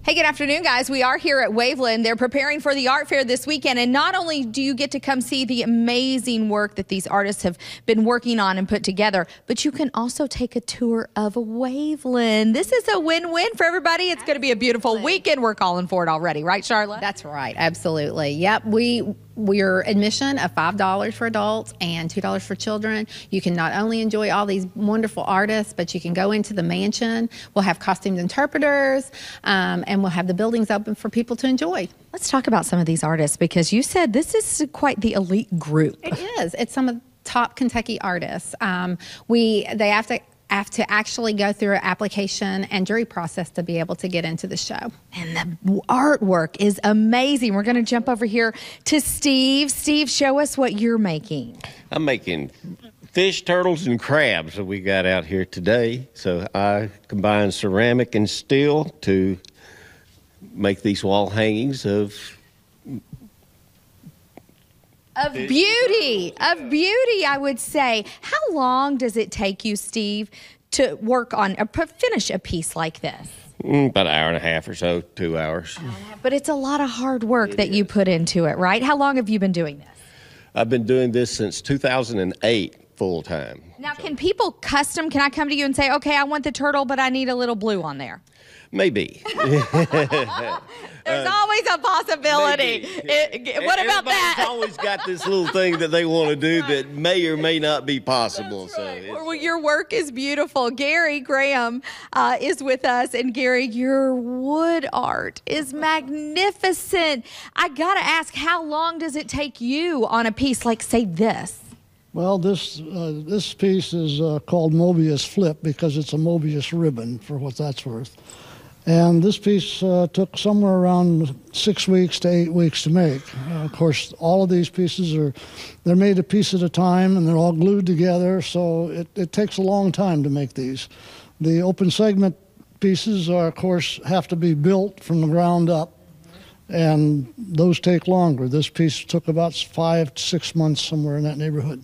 Hey, good afternoon, guys. We are here at Waveland. They're preparing for the art fair this weekend. And not only do you get to come see the amazing work that these artists have been working on and put together, but you can also take a tour of Waveland. This is a win-win for everybody. It's going to be a beautiful weekend. We're calling for it already, right, Charlotte? That's right. Absolutely. Yep. We're admission of $5 for adults and $2 for children. You can not only enjoy all these wonderful artists, but you can go into the mansion. We'll have costumed interpreters, and we'll have the buildings open for people to enjoy. Let's talk about some of these artists, because you said this is quite the elite group. It is. It's some of the top Kentucky artists. They have to actually go through an application and jury process to be able to get into the show. And the artwork is amazing. We're going to jump over here to Steve. Steve, show us what you're making. I'm making fish, turtles, and crabs that we got out here today. So I combine ceramic and steel to make these wall hangings of beauty, I would say. How long does it take you, Steve, to work on finish a piece like this? About an hour and a half or so, 2 hours. But it's a lot of hard work that you put into it, right? How long have you been doing this? I've been doing this since 2008 full time. Now, can people can I come to you and say, okay, I want the turtle, but I need a little blue on there? Maybe. There's always a possibility. What about that? Everybody's always got this little thing that they want to do that may or may not be possible. That's right. Well, your work is beautiful. Gary Graham is with us. And Gary, your wood art is magnificent. I got to ask, how long does it take you on a piece like, say, this? Well, this piece is called Mobius Flip because it's a Mobius ribbon, for what that's worth. And this piece took somewhere around 6 weeks to 8 weeks to make. Of course, all of these pieces they're made a piece at a time, and they're all glued together, so it takes a long time to make these. The open segment pieces, of course, have to be built from the ground up, and those take longer. This piece took about 5 to 6 months, somewhere in that neighborhood.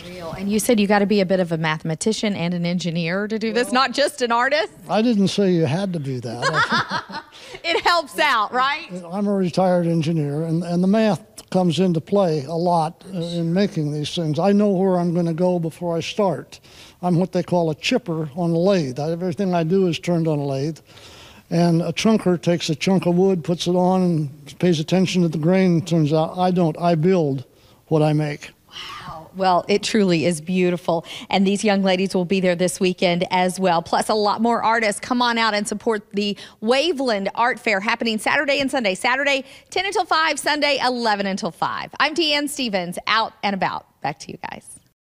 Unreal. And you said you got to be a bit of a mathematician and an engineer to do this, not just an artist? I didn't say you had to be that. It helps out, right? I'm a retired engineer, and the math comes into play a lot in making these things. I know where I'm going to go before I start. I'm what they call a chipper on a lathe. Everything I do is turned on a lathe. And a chunker takes a chunk of wood, puts it on, and pays attention to the grain. Turns out I don't. I build what I make. Wow. Well, it truly is beautiful. And these young ladies will be there this weekend as well. Plus, a lot more artists. Come on out and support the Waveland Art Fair happening Saturday and Sunday. Saturday, 10 until 5. Sunday, 11 until 5. I'm Deanne Stevens, out and about. Back to you guys.